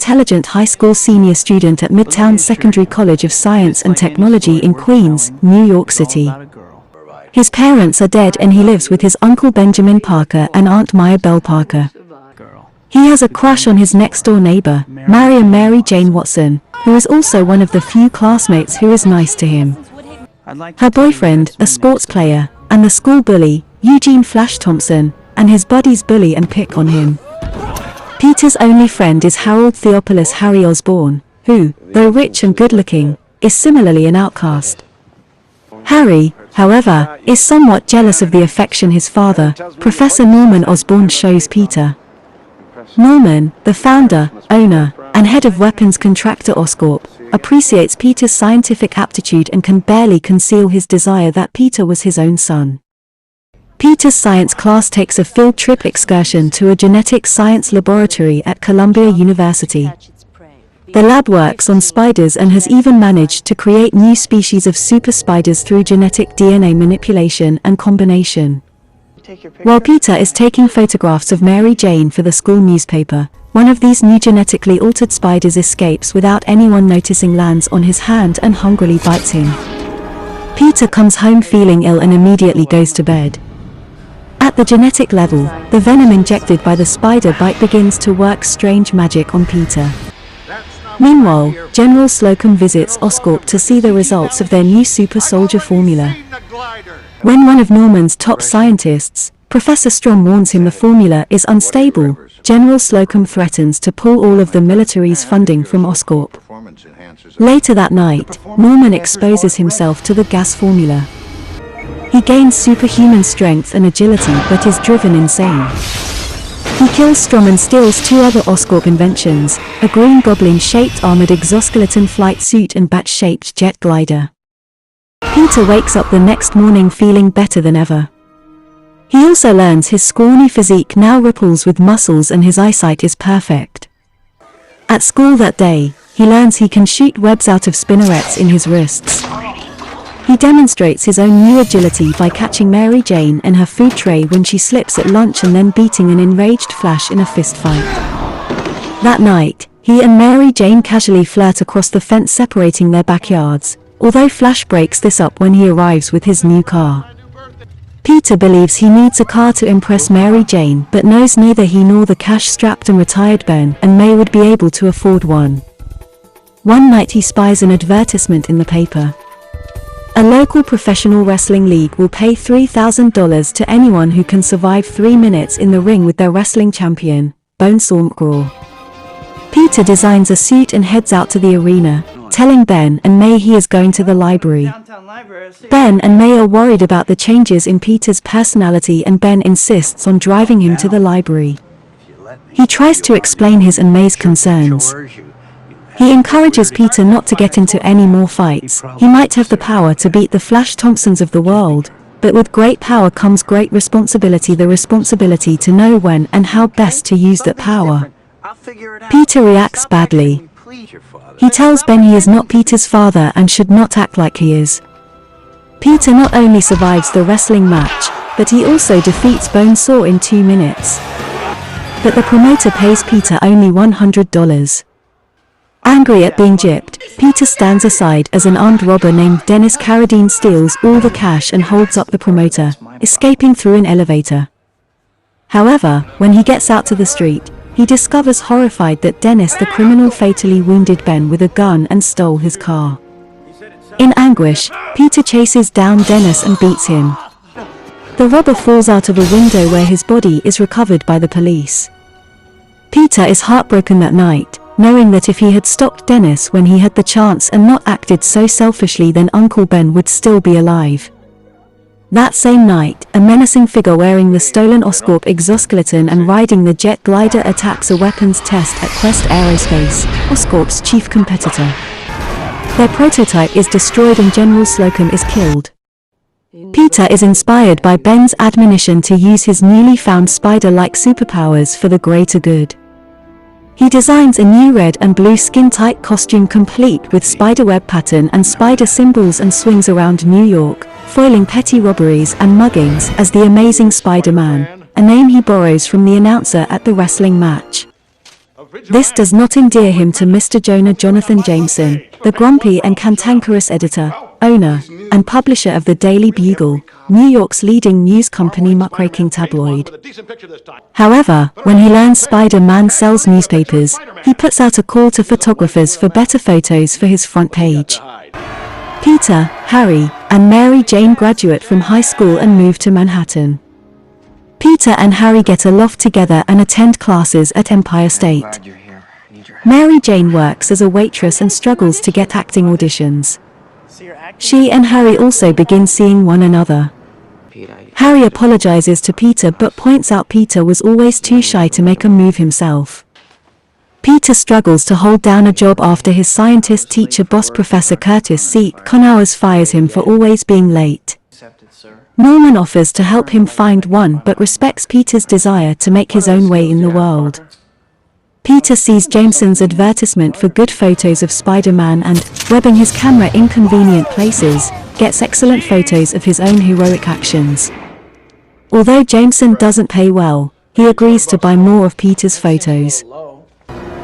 intelligent high school senior student at Midtown Secondary College of Science and Technology in Queens, New York City. His parents are dead and he lives with his Uncle Benjamin Parker and Aunt Maya Bell Parker. He has a crush on his next-door neighbor, Marion Mary Jane Watson, who is also one of the few classmates who is nice to him. Her boyfriend, a sports player, and the school bully, Eugene Flash Thompson, and his buddies bully and pick on him. Peter's only friend is Harold Theophilus Harry Osborne, who, though rich and good-looking, is similarly an outcast. Harry, however, is somewhat jealous of the affection his father, Professor Norman Osborne, shows Peter. Norman, the founder, owner, and head of weapons contractor Oscorp, appreciates Peter's scientific aptitude and can barely conceal his desire that Peter was his own son. Peter's science class takes a field trip excursion to a genetic science laboratory at Columbia University. The lab works on spiders and has even managed to create new species of super spiders through genetic DNA manipulation and combination. While Peter is taking photographs of Mary Jane for the school newspaper, one of these new genetically altered spiders escapes without anyone noticing, lands on his hand and hungrily bites him. Peter comes home feeling ill and immediately goes to bed. At the genetic level, the venom injected by the spider bite begins to work strange magic on Peter. Meanwhile, General Slocum visits Oscorp to see the results of their new super soldier formula. When one of Norman's top scientists, Professor Strom, warns him the formula is unstable, General Slocum threatens to pull all of the military's funding from Oscorp. Later that night, Norman exposes himself to the gas formula. He gains superhuman strength and agility but is driven insane. He kills Strom and steals two other Oscorp inventions, a green goblin-shaped armored exoskeleton flight suit and bat-shaped jet glider. Peter wakes up the next morning feeling better than ever. He also learns his scrawny physique now ripples with muscles and his eyesight is perfect. At school that day, he learns he can shoot webs out of spinnerets in his wrists. He demonstrates his own new agility by catching Mary Jane and her food tray when she slips at lunch and then beating an enraged Flash in a fist fight. That night, he and Mary Jane casually flirt across the fence separating their backyards, although Flash breaks this up when he arrives with his new car. Peter believes he needs a car to impress Mary Jane but knows neither he nor the cash-strapped and retired Ben and May would be able to afford one. One night he spies an advertisement in the paper. A local professional wrestling league will pay $3,000 to anyone who can survive 3 minutes in the ring with their wrestling champion, Bonesaw McGraw. Peter designs a suit and heads out to the arena, telling Ben and May he is going to the library. Ben and May are worried about the changes in Peter's personality and Ben insists on driving him to the library. He tries to explain his and May's concerns. He encourages Peter not to get into any more fights. He might have the power to beat the Flash Thompsons of the world, but with great power comes great responsibility, the responsibility to know when and how best to use that power. Peter reacts badly. He tells Ben he is not Peter's father and should not act like he is. Peter not only survives the wrestling match, but he also defeats Bonesaw in 2 minutes. But the promoter pays Peter only $100. Angry at being gypped, Peter stands aside as an armed robber named Dennis Carradine steals all the cash and holds up the promoter, escaping through an elevator. However, when he gets out to the street, he discovers horrified that Dennis the criminal fatally wounded Ben with a gun and stole his car. In anguish, Peter chases down Dennis and beats him. The robber falls out of a window where his body is recovered by the police. Peter is heartbroken that night, knowing that if he had stopped Dennis when he had the chance and not acted so selfishly, then Uncle Ben would still be alive. That same night, a menacing figure wearing the stolen Oscorp exoskeleton and riding the jet glider attacks a weapons test at Quest Aerospace, Oscorp's chief competitor. Their prototype is destroyed and General Slocum is killed. Peter is inspired by Ben's admonition to use his newly found spider-like superpowers for the greater good. He designs a new red and blue skin-tight costume complete with spiderweb pattern and spider symbols and swings around New York, foiling petty robberies and muggings as the Amazing Spider-Man, a name he borrows from the announcer at the wrestling match. This does not endear him to Mr. Jonathan Jameson, the grumpy and cantankerous editor, owner, and publisher of the Daily Bugle, New York's leading news company muckraking tabloid. However, when he learns Spider-Man sells newspapers, he puts out a call to photographers for better photos for his front page. Peter, Harry, and Mary Jane graduate from high school and move to Manhattan. Peter and Harry get a loft together and attend classes at Empire State. Mary Jane works as a waitress and struggles to get acting auditions. She and Harry also begin seeing one another. Harry apologizes to Peter but points out Peter was always too shy to make a move himself. Peter struggles to hold down a job after his scientist teacher boss Professor Curtis C. Connors fires him for always being late. Norman offers to help him find one but respects Peter's desire to make his own way in the world. Peter sees Jameson's advertisement for good photos of Spider-Man and, webbing his camera in convenient places, gets excellent photos of his own heroic actions. Although Jameson doesn't pay well, he agrees to buy more of Peter's photos.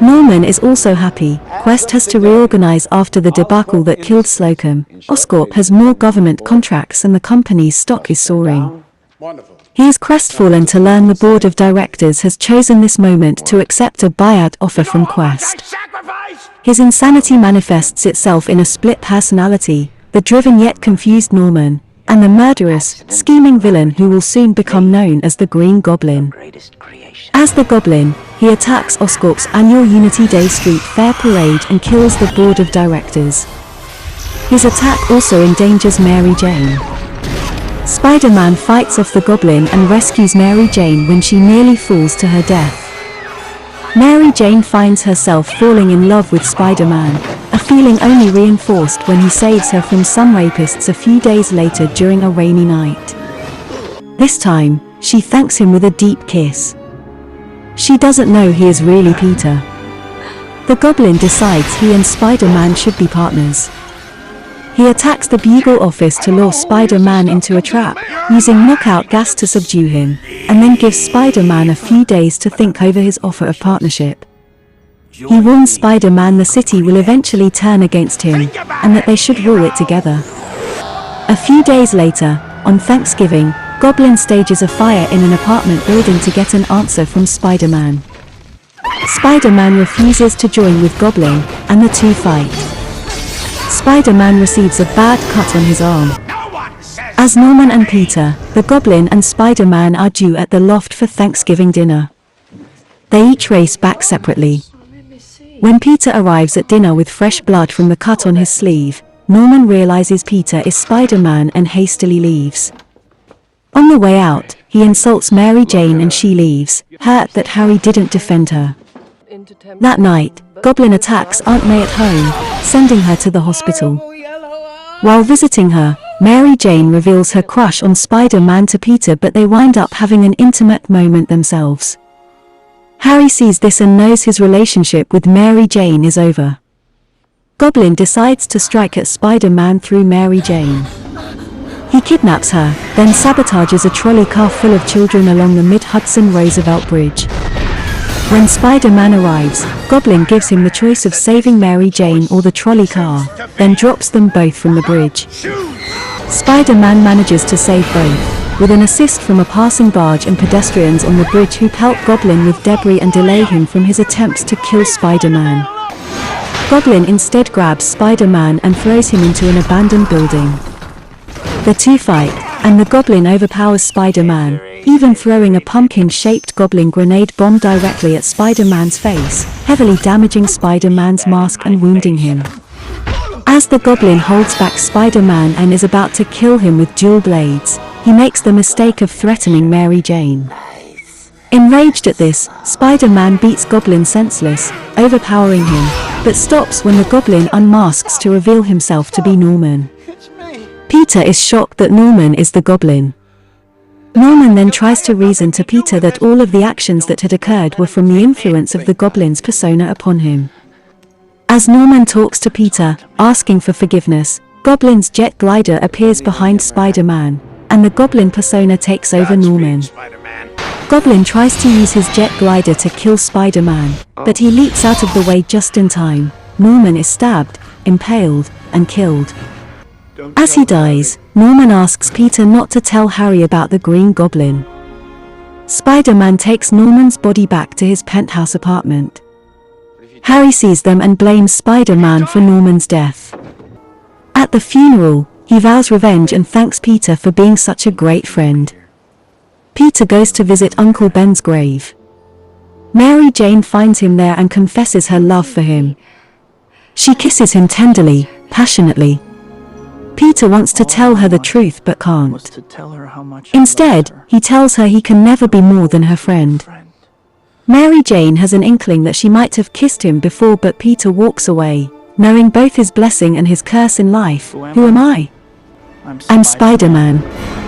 Norman is also happy. Quest has to reorganize after the debacle that killed Slocum. Oscorp has more government contracts and the company's stock is soaring. He is crestfallen to learn the board of directors has chosen this moment to accept a buyout offer from Quest. His insanity manifests itself in a split personality, the driven yet confused Norman, and the murderous, scheming villain who will soon become known as the Green Goblin. As the Goblin, he attacks Oscorp's annual Unity Day Street Fair parade and kills the board of directors. His attack also endangers Mary Jane. Spider-Man fights off the Goblin and rescues Mary Jane when she nearly falls to her death. Mary Jane finds herself falling in love with Spider-Man, a feeling only reinforced when he saves her from some rapists a few days later during a rainy night. This time, she thanks him with a deep kiss. She doesn't know he is really Peter. The Goblin decides he and Spider-Man should be partners. He attacks the Bugle office to lure Spider-Man into a trap, using knockout gas to subdue him, and then gives Spider-Man a few days to think over his offer of partnership. He warns Spider-Man the city will eventually turn against him, and that they should rule it together. A few days later, on Thanksgiving, Goblin stages a fire in an apartment building to get an answer from Spider-Man. Spider-Man refuses to join with Goblin, and the two fight. Spider-Man receives a bad cut on his arm. As Norman and Peter, the Goblin and Spider-Man are due at the loft for Thanksgiving dinner. They each race back separately. When Peter arrives at dinner with fresh blood from the cut on his sleeve, Norman realizes Peter is Spider-Man and hastily leaves. On the way out, he insults Mary Jane and she leaves, hurt that Harry didn't defend her. That night, Goblin attacks Aunt May at home, sending her to the hospital. While visiting her, Mary Jane reveals her crush on Spider-Man to Peter but they wind up having an intimate moment themselves. Harry sees this and knows his relationship with Mary Jane is over. Goblin decides to strike at Spider-Man through Mary Jane. He kidnaps her, then sabotages a trolley car full of children along the Mid-Hudson Roosevelt Bridge. When Spider-Man arrives, Goblin gives him the choice of saving Mary Jane or the trolley car, then drops them both from the bridge. Spider-Man manages to save both, with an assist from a passing barge and pedestrians on the bridge who pelt Goblin with debris and delay him from his attempts to kill Spider-Man. Goblin instead grabs Spider-Man and throws him into an abandoned building. The two fight, and the Goblin overpowers Spider-Man, even throwing a pumpkin-shaped Goblin grenade bomb directly at Spider-Man's face, heavily damaging Spider-Man's mask and wounding him. As the Goblin holds back Spider-Man and is about to kill him with dual blades, he makes the mistake of threatening Mary Jane. Enraged at this, Spider-Man beats Goblin senseless, overpowering him, but stops when the Goblin unmasks to reveal himself to be Norman. Peter is shocked that Norman is the Goblin. Norman then tries to reason to Peter that all of the actions that had occurred were from the influence of the Goblin's persona upon him. As Norman talks to Peter, asking for forgiveness, Goblin's jet glider appears behind Spider-Man, and the Goblin persona takes over Norman. Goblin tries to use his jet glider to kill Spider-Man, but he leaps out of the way just in time. Norman is stabbed, impaled, and killed. As he dies, Norman asks Peter not to tell Harry about the Green Goblin. Spider-Man takes Norman's body back to his penthouse apartment. Harry sees them and blames Spider-Man for Norman's death. At the funeral, he vows revenge and thanks Peter for being such a great friend. Peter goes to visit Uncle Ben's grave. Mary Jane finds him there and confesses her love for him. She kisses him tenderly, passionately. Peter wants to tell her the truth but can't. Instead, he tells her he can never be more than her friend. Mary Jane has an inkling that she might have kissed him before, but Peter walks away, knowing both his blessing and his curse in life. Who am I? I'm Spider-Man.